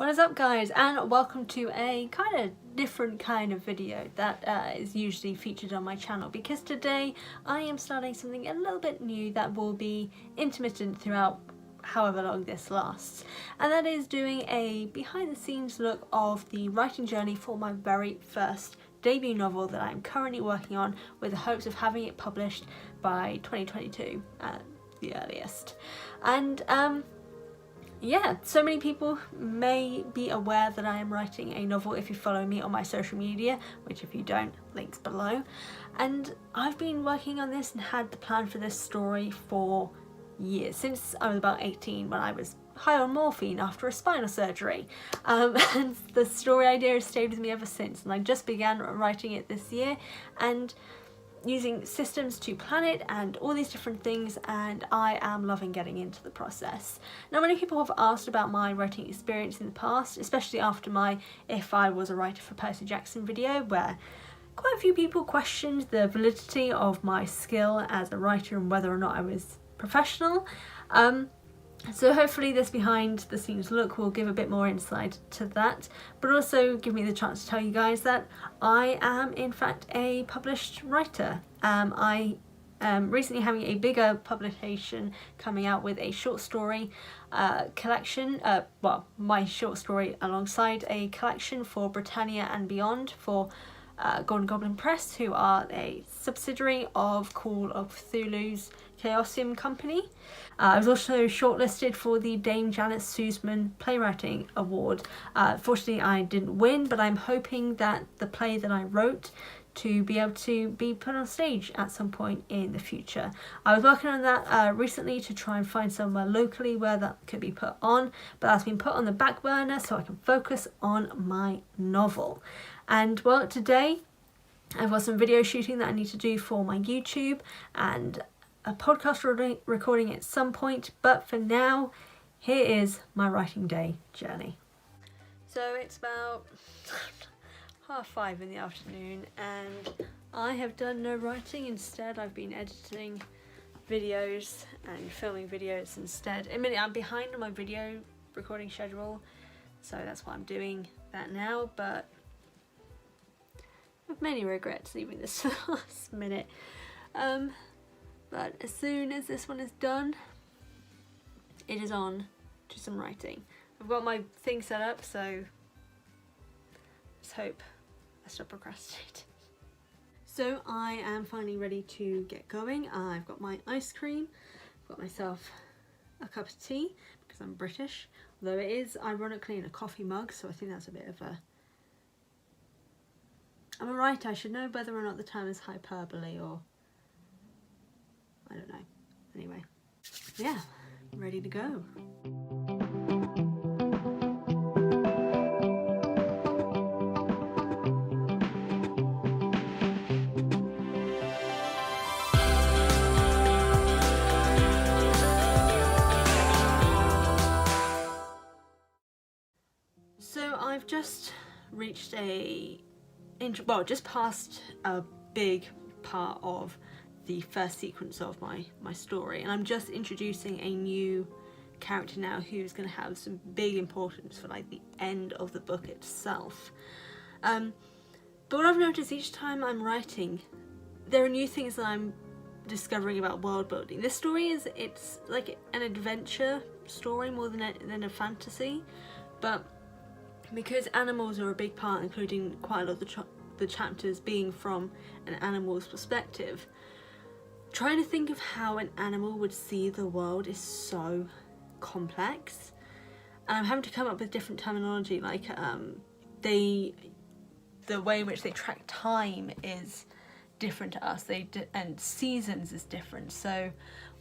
What is up, guys, and welcome to a kind of different kind of video that is usually featured on my channel, because today I am starting something a little bit new that will be intermittent throughout however long this lasts, and that is doing a behind the scenes look of the writing journey for my very first debut novel that I'm currently working on, with the hopes of having it published by 2022 at the earliest. And yeah, so many people may be aware that I am writing a novel if you follow me on my social media, which if you don't, links below. And I've been working on this and had the plan for this story for years, since I was about 18, when I was high on morphine after a spinal surgery. And the story idea has stayed with me ever since, and I just began writing it this year and using systems to plan it and all these different things, and I am loving getting into the process. Now, many people have asked about my writing experience in the past, especially after my If I Was a Writer for Percy Jackson video, where quite a few people questioned the validity of my skill as a writer and whether or not I was professional. So hopefully this behind the scenes look will give a bit more insight to that, but also give me the chance to tell you guys that I am in fact a published writer. I am recently having a bigger publication coming out with a short story collection, my short story alongside a collection for Britannia and Beyond for Golden Goblin Press, who are a subsidiary of Call of Cthulhu's Chaosium company. I was also shortlisted for the Dame Janet Suzman Playwriting Award. Fortunately I didn't win, but I'm hoping that the play that I wrote to be able to be put on stage at some point in the future. I was working on that recently to try and find somewhere locally where that could be put on, but that's been put on the back burner so I can focus on my novel. And well, today I've got some video shooting that I need to do for my YouTube and a podcast recording at some point, but for now, here is my writing day journey. So it's about 5:30 in the afternoon and I have done no writing. Instead, I've been editing videos and filming videos instead. Admittedly, I'm behind on my video recording schedule, so that's why I'm doing that now, but I have many regrets leaving this to the last minute. But as soon as this one is done, it is on to some writing. I've got my thing set up, so let's hope I stop procrastinating. So I am finally ready to get going. I've got my ice cream, I've got myself a cup of tea because I'm British, although it is ironically in a coffee mug, so I think that's a bit of a... I'm a writer, I should know whether or not the term is hyperbole or... I don't know. Anyway, yeah, ready to go. So I've just reached just past a big part of the first sequence of my story, and I'm just introducing a new character now who's going to have some big importance for like the end of the book itself. But what I've noticed each time I'm writing, there are new things that I'm discovering about world building. This story it's like an adventure story more than a fantasy, but because animals are a big part, including quite a lot of the chapters being from an animal's perspective, trying to think of how an animal would see the world is so complex, and I'm having to come up with different terminology, like the way in which they track time is different to us, and seasons is different. So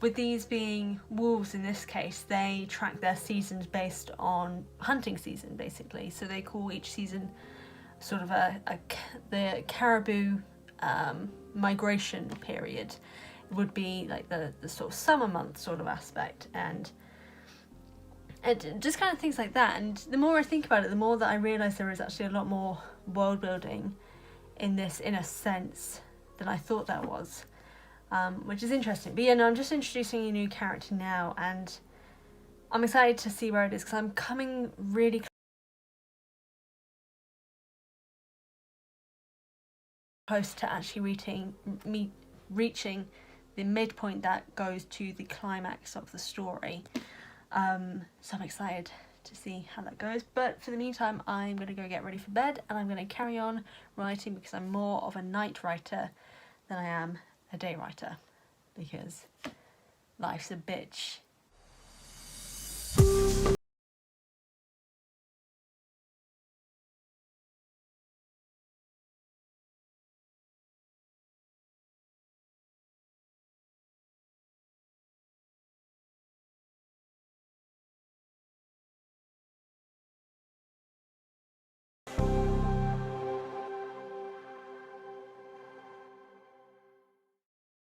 with these being wolves in this case, they track their seasons based on hunting season basically, so they call each season sort of the caribou migration period would be like the sort of summer month sort of aspect, and just kind of things like that. And the more I think about it, the more that I realise there is actually a lot more world building in this, in a sense, than I thought there was, which is interesting. But yeah, no, I'm just introducing a new character now, and I'm excited to see where it is because I'm coming really close to actually reaching the midpoint that goes to the climax of the story. So I'm excited to see how that goes, but for the meantime I'm going to go get ready for bed, and I'm going to carry on writing because I'm more of a night writer than I am a day writer, because life's a bitch.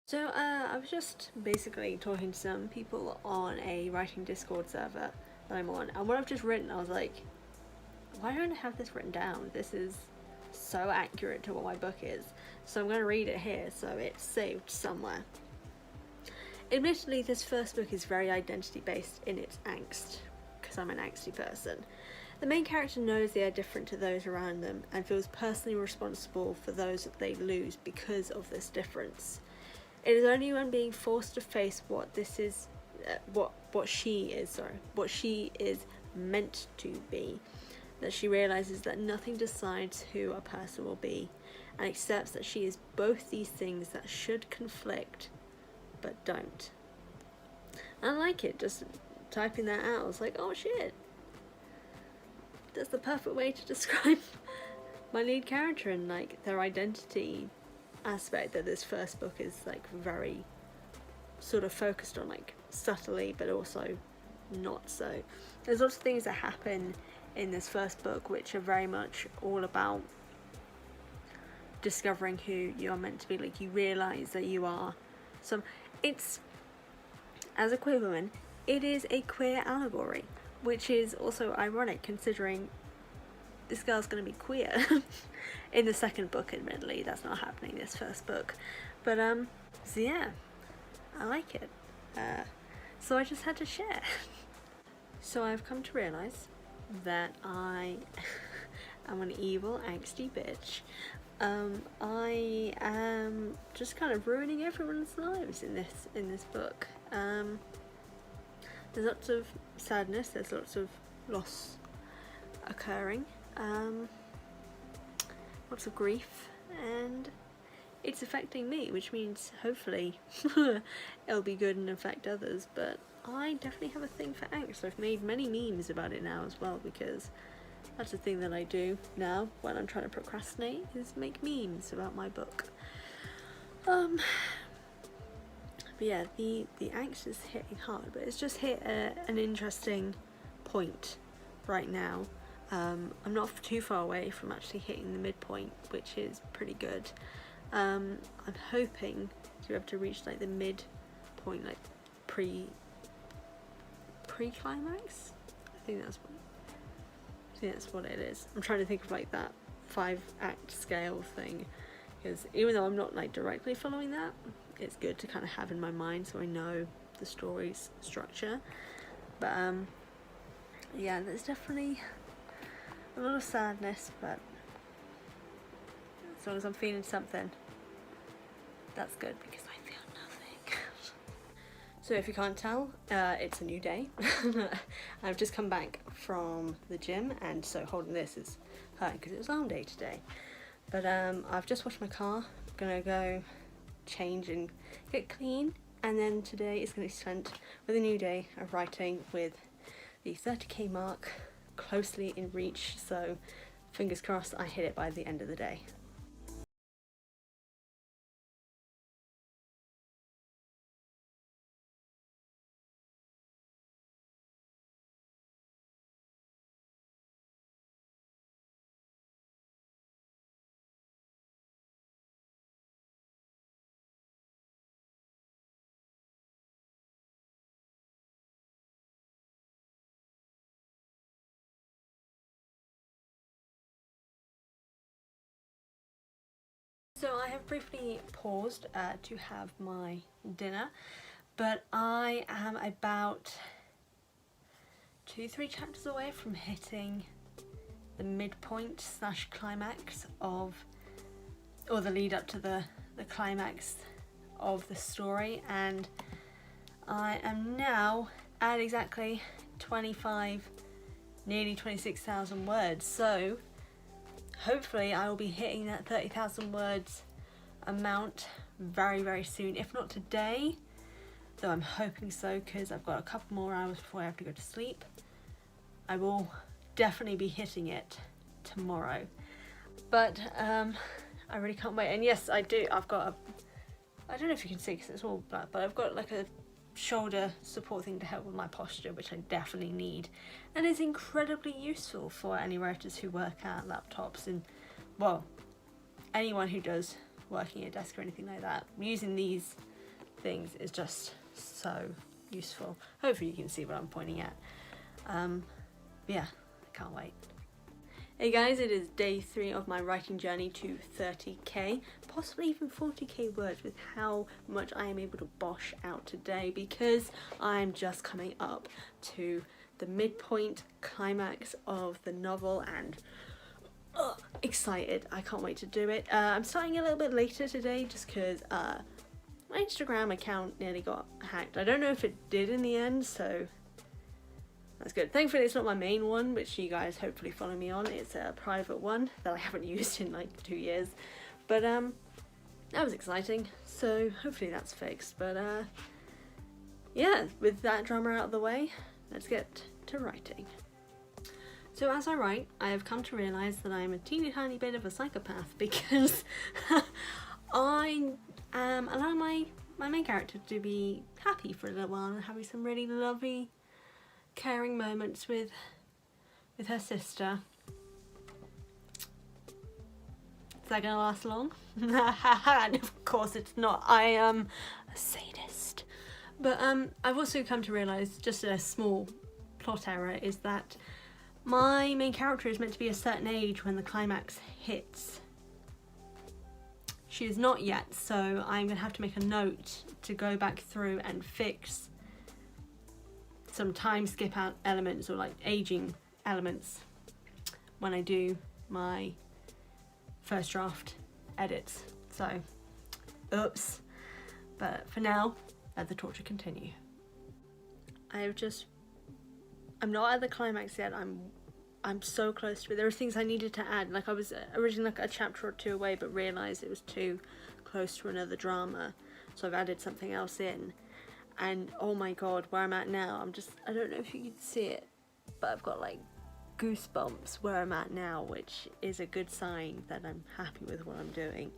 So I was just basically talking to some people on a writing Discord server that I'm on, and what I've just written, I was like, why don't I have this written down? This is so accurate to what my book is. So I'm going to read it here so it's saved somewhere. Admittedly, this first book is very identity based in its angst, because I'm an angsty person. The main character knows they are different to those around them and feels personally responsible for those that they lose because of this difference. It is only when being forced to face what she is meant to be, that she realizes that nothing decides who a person will be, and accepts that she is both these things that should conflict but don't. I like it, just typing that out. I was like, oh shit, that's the perfect way to describe my lead character and like their identity aspect that this first book is like very sort of focused on, like subtly but also not so. There's lots of things that happen in this first book which are very much all about discovering who you are meant to be. Like, you realise that you are it's, as a queer woman, it is a queer allegory, which is also ironic considering this girl's going to be queer in the second book. Admittedly, that's not happening in this first book, but so yeah, I like it, so I just had to share. So I've come to realise that I am an evil, angsty bitch. I am just kind of ruining everyone's lives in this book. There's lots of sadness, there's lots of loss occurring, lots of grief, and it's affecting me, which means hopefully it'll be good and affect others. But I definitely have a thing for angst. I've made many memes about it now as well, because that's the thing that I do now when I'm trying to procrastinate, is make memes about my book. But yeah, the angst is hitting hard, but it's just hit an interesting point right now. I'm not too far away from actually hitting the midpoint, which is pretty good. I'm hoping to be able to reach like the midpoint, like pre-climax. I think that's what it is. I'm trying to think of like that 5-act scale thing, because even though I'm not like directly following that, it's good to kind of have in my mind so I know the story's structure. But yeah, there's definitely a lot of sadness, but as long as I'm feeling something, that's good, because I feel nothing. So if you can't tell, it's a new day. I've just come back from the gym, and so holding this is hurting because it was arm day today. But I've just washed my car. I'm gonna go change and get clean, and then today is going to be spent with a new day of writing, with the 30k mark closely in reach, so fingers crossed I hit it by the end of the day. So I have briefly paused to have my dinner, but I am about 2-3 chapters away from hitting the midpoint / climax of or the lead up to the climax of the story, and I am now at exactly 25, nearly 26,000 words, so hopefully I will be hitting that 30,000 words amount very, very soon, if not today, though I'm hoping so, because I've got a couple more hours before I have to go to sleep. I will definitely be hitting it tomorrow, but I really can't wait. And yes, I do, I've got I don't know if you can see because it's all black, but I've got like a shoulder support thing to help with my posture, which I definitely need, and is incredibly useful for any writers who work at laptops, and well, anyone who does working at a desk or anything like that. Using these things is just so useful. Hopefully you can see what I'm pointing at. Yeah, I can't wait. Hey guys, it is day 3 of my writing journey to 30k, possibly even 40k words, with how much I am able to bosh out today, because I'm just coming up to the midpoint climax of the novel, and excited. I can't wait to do it. I'm starting a little bit later today just because my Instagram account nearly got hacked. I don't know if it did in the end, so that's good. Thankfully it's not my main one, which you guys hopefully follow me on. It's a private one that I haven't used in like 2 years, but that was exciting, so hopefully that's fixed. But yeah, with that drama out of the way, let's get to writing. So as I write, I have come to realise that I'm a teeny tiny bit of a psychopath, because I am allowing my main character to be happy for a little while and having some really lovely, caring moments with her sister. Is that gonna last long? And of course it's not. I am a sadist. But I've also come to realise, just a small plot error, is that my main character is meant to be a certain age when the climax hits. She is not yet, so I'm going to have to make a note to go back through and fix some time skip out elements, or like aging elements, when I do my first draft edits. So, oops. But for now, let the torture continue. I'm not at the climax yet. I'm so close to it. There are things I needed to add. Like, I was originally like a chapter or 2 away, but realised it was too close to another drama, so I've added something else in. And oh my god, where I'm at now, I don't know if you can see it, but I've got like goosebumps where I'm at now, which is a good sign that I'm happy with what I'm doing.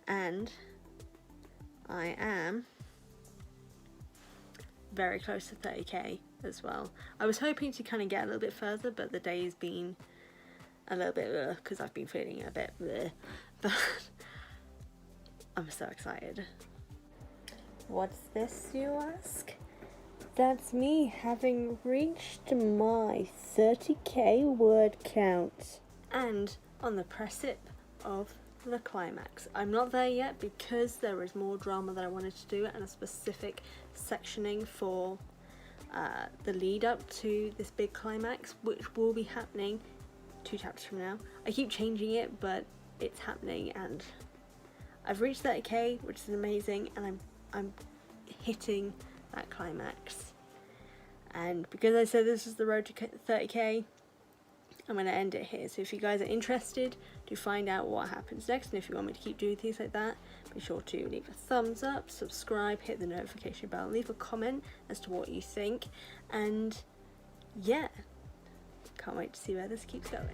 And I am very close to 30k as well. I was hoping to kind of get a little bit further, but the day's been a little bit because I've been feeling a bit but I'm so excited. What's this, you ask? That's me having reached my 30k word count, and on the precipice of the climax. I'm not there yet because there is more drama that I wanted to do, and a specific sectioning for the lead up to this big climax, which will be happening 2 chapters from now. I keep changing it, but it's happening, and I've reached 30k, which is amazing, and I'm hitting that climax. And because I said this is the road to 30k, I'm going to end it here. So if you guys are interested to find out what happens next, and if you want me to keep doing things like that, be sure to leave a thumbs up, subscribe, hit the notification bell, leave a comment as to what you think, and yeah, can't wait to see where this keeps going.